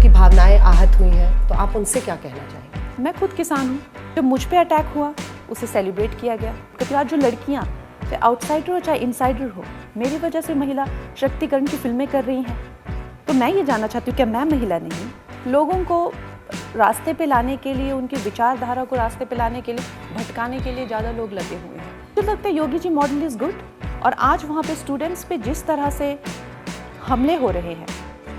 की भावनाएं आहत हुई हैं तो आप उनसे क्या कहना चाहेंगे? मैं खुद किसान हूँ। जब मुझ पे अटैक हुआ उसे सेलिब्रेट किया गया, क्योंकि आज जो लड़कियाँ चाहे आउटसाइडर हो चाहे इनसाइडर हो, मेरी वजह से महिला शक्तिकरण की फिल्में कर रही हैं, तो मैं ये जानना चाहती हूँ क्या मैं महिला नहीं? लोगों को रास्ते पे लाने के लिए, उनकी विचारधारा को रास्ते पे लाने के लिए, भटकाने के लिए ज़्यादा लोग लगे हुए हैं। मुझे लगता है Yogi ji model is good, और आज वहाँ पे स्टूडेंट्स पे जिस तरह से हमले हो रहे हैं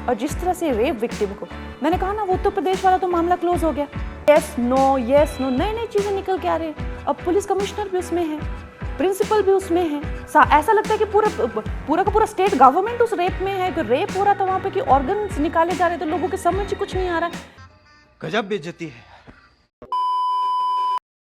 और जिस तरह से रेप विक्टिम को, मैंने कहा ना वो उत्तर प्रदेश वाला तो मामला क्लोज हो गया। यस नो नई नई चीज़ें निकल के आ रही हैं। अब पुलिस कमिश्नर भी उसमें है, प्रिंसिपल भी उसमें है। ऐसा लगता है कि पूरा का पूरा स्टेट गवर्नमेंट उस रेप में है। कि रेप हो रहा था वहाँ पे कि ऑर्गन्स निकाले जा रहे थे, लोगों के समझ कुछ नहीं आ रहा है। गजब बेइज्जती है।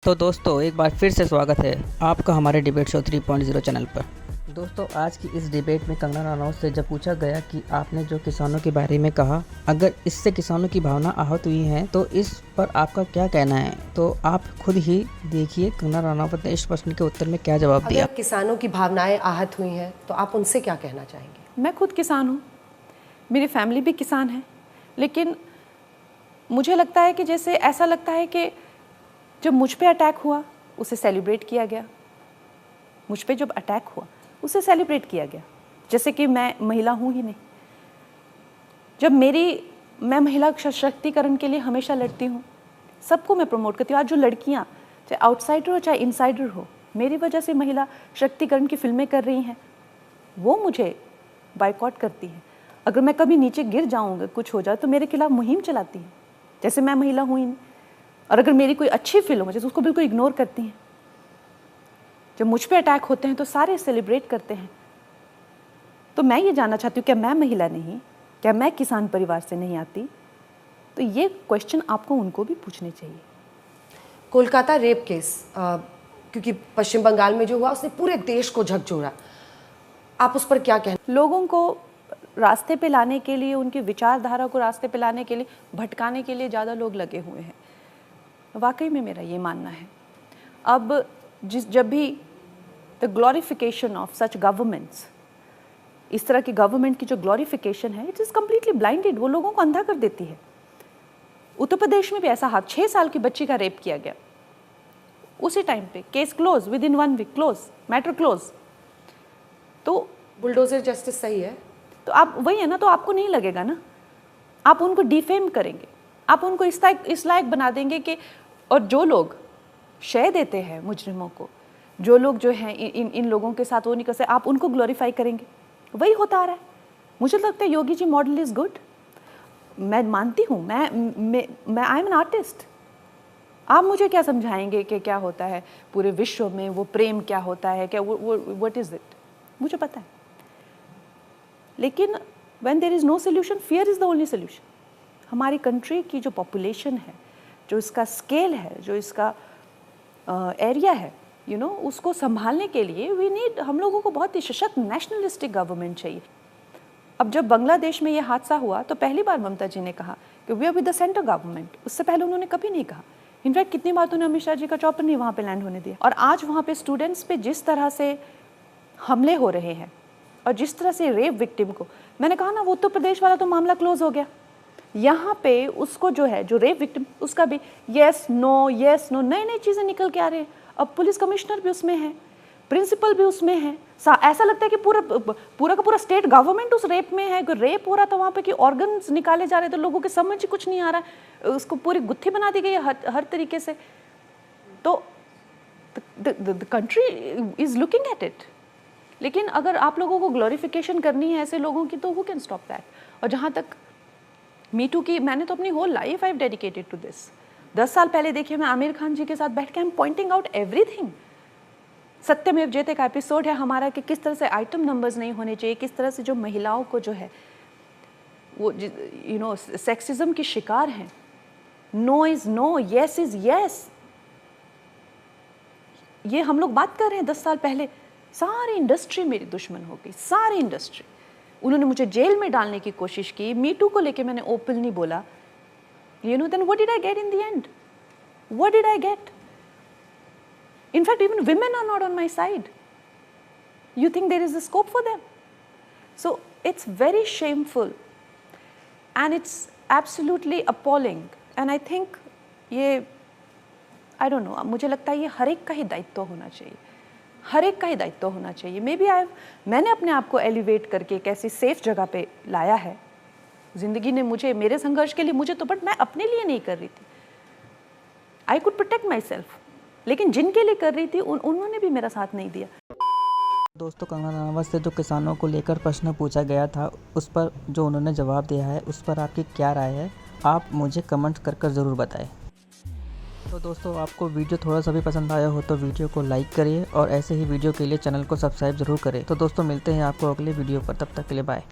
तो दोस्तों एक बार फिर से स्वागत है आपका हमारे डिबेट शो 3.0 चैनल पर। दोस्तों आज की इस डिबेट में कंगना रनौत से जब पूछा गया कि आपने जो किसानों के बारे में कहा, अगर इससे किसानों की भावना आहत हुई है तो इस पर आपका क्या कहना है, तो आप खुद ही देखिए कंगना रनौत ने इस प्रश्न के उत्तर में क्या जवाब दिया। अगर किसानों की भावनाएं आहत हुई हैं तो आप उनसे क्या कहना चाहेंगे? मैं खुद किसान हूँ, मेरी फैमिली भी किसान है, लेकिन मुझे लगता है कि जैसे ऐसा लगता है कि जब मुझ पे अटैक हुआ उसे सेलिब्रेट किया गया। मुझ पे जब अटैक हुआ उसे सेलिब्रेट किया गया, जैसे कि मैं महिला हूँ ही नहीं। जब मैं महिला सशक्तिकरण के लिए हमेशा लड़ती हूँ, सबको मैं प्रमोट करती हूँ। आज जो लड़कियाँ चाहे आउटसाइडर हो चाहे इनसाइडर हो, मेरी वजह से महिला शक्तिकरण की फिल्में कर रही हैं, वो मुझे बायकॉट करती हैं। अगर मैं कभी नीचे गिर जाऊँगा, कुछ हो जाए, तो मेरे खिलाफ मुहिम चलाती हैं, जैसे मैं महिला हूँ ही नहीं। और अगर मेरी कोई अच्छी फिल्म हो जैसे, उसको बिल्कुल इग्नोर करती हैं। जब मुझ पे अटैक होते हैं तो सारे सेलिब्रेट करते हैं। तो मैं ये जानना चाहती हूँ क्या मैं महिला नहीं? क्या मैं किसान परिवार से नहीं आती? तो ये क्वेश्चन आपको उनको भी पूछने चाहिए। कोलकाता रेप केस क्योंकि पश्चिम बंगाल में जो हुआ उसने पूरे देश को झकझोरा, आप उस पर क्या कहना? लोगों को रास्ते पे लाने के लिए, उनकी विचारधारा को रास्ते पे लाने के लिए, भटकाने के लिए ज़्यादा लोग लगे हुए हैं। वाकई में मेरा ये मानना है। अब जब भी the glorification of such governments, इस तरह की गवर्नमेंट की जो ग्लोरिफिकेशन है, इट इज़ कम्प्लीटली ब्लाइंडेड, वो लोगों को अंधा कर देती है। उत्तर प्रदेश में भी ऐसा हाथ 6 साल की बच्ची का रेप किया गया, उसी टाइम पे case close, within 1 week close, matter close. तो बुलडोजर जस्टिस सही है? तो आप वही है ना, तो आपको नहीं लगेगा ना, आप उनको डिफेम करेंगे, आप उनको इस लायक बना देंगे कि, और जो लोग शय देते हैं मुजरिमों को, जो लोग जो हैं इन लोगों के साथ वो नहीं कर सकते, आप उनको ग्लोरीफाई करेंगे। वही होता आ रहा है। मुझे लगता है Yogi ji model is good, मैं मानती हूँ। मैं आई एम एन आर्टिस्ट। आप मुझे क्या समझाएंगे कि क्या होता है पूरे विश्व में, वो प्रेम क्या होता है, क्या वो व्हाट इज़ इट, मुझे पता है। लेकिन when there is no solution, fear is the only solution. हमारी कंट्री की जो पॉपुलेशन है, जो इसका स्केल है, जो इसका एरिया है, उसको संभालने के लिए हम लोगों को बहुत ही सशक्त नेशनलिस्टिक गवर्नमेंट चाहिए। अब जब बांग्लादेश में ये हादसा हुआ तो पहली बार ममता जी ने कहा कि we are with the centre government. उससे पहले उन्होंने कभी नहीं कहा। इनफैक्ट कितनी बार तो अमित शाह जी का चॉपर नहीं वहाँ पे लैंड होने दिया। और आज वहाँ पे स्टूडेंट्स पे जिस तरह से हमले हो रहे हैं और जिस तरह से रेप विक्टिम को, मैंने कहा ना वो उत्तर प्रदेश वाला तो मामला क्लोज हो गया। यहाँ पे उसको जो है, जो रेप विक्टिम, उसका भी यस नो नई नई चीज़ें निकल के आ रही हैं। अब पुलिस कमिश्नर भी उसमें है, प्रिंसिपल भी उसमें है। ऐसा लगता है कि पूरा का पूरा स्टेट गवर्नमेंट उस रेप में है। रेप हो रहा था वहाँ पे कि ऑर्गन्स निकाले जा रहे थे, लोगों के समझ कुछ नहीं आ रहा है, उसको पूरी गुत्थी बना दी गई है हर तरीके से। तो the country is looking at it. लेकिन अगर आप लोगों को ग्लोरिफिकेशन करनी है ऐसे लोगों की, तो हु कैन स्टॉप दैट? और जहाँ तक मी टू की, मैंने तो अपनी whole life I have dedicated to this. 10 साल पहले देखिए, मैं आमिर खान जी के साथ बैठ के I am pointing out everything. सत्यमेव जयते का एपिसोड है हमारा कि किस तरह से आइटम नंबर्स नहीं होने चाहिए, किस तरह से जो महिलाओं को जो है वो सेक्सिज्म की शिकार हैं। No is no, yes is yes, ये हम लोग बात कर रहे हैं 10 साल पहले। सारी इंडस्ट्री मेरी दुश्मन हो गई, सारी इंडस्ट्री। उन्होंने मुझे जेल में डालने की कोशिश की। मी टू को लेके मैंने ओपनली बोला, then what did I get in the end? What did I get? In fact, even women are not on my side. You think there is a scope for them? So it's very shameful, and it's absolutely appalling and I think ये I don't know, मुझे लगता है ये हर एक का ही दायित्व होना चाहिए, हर एक का ही दायित्व होना चाहिए। मे बी मैंने अपने आप को एलिवेट करके एक ऐसी सेफ जगह पे लाया है। ज़िंदगी ने मुझे, मेरे संघर्ष के लिए मुझे तो, बट मैं अपने लिए नहीं कर रही थी। I could protect my self, लेकिन जिनके लिए कर रही थी उन्होंने भी मेरा साथ नहीं दिया। दोस्तों, कंगना रनावत से जो किसानों को लेकर प्रश्न पूछा गया था, उस पर जो उन्होंने जवाब दिया है, उस पर आपकी क्या राय है, आप मुझे कमेंट कर ज़रूर बताएं। तो दोस्तों, आपको वीडियो थोड़ा सा भी पसंद आया हो तो वीडियो को लाइक करिए और ऐसे ही वीडियो के लिए चैनल को सब्सक्राइब ज़रूर करें। तो दोस्तों, मिलते हैं आपको अगले वीडियो पर, तब तक के लिए बाय।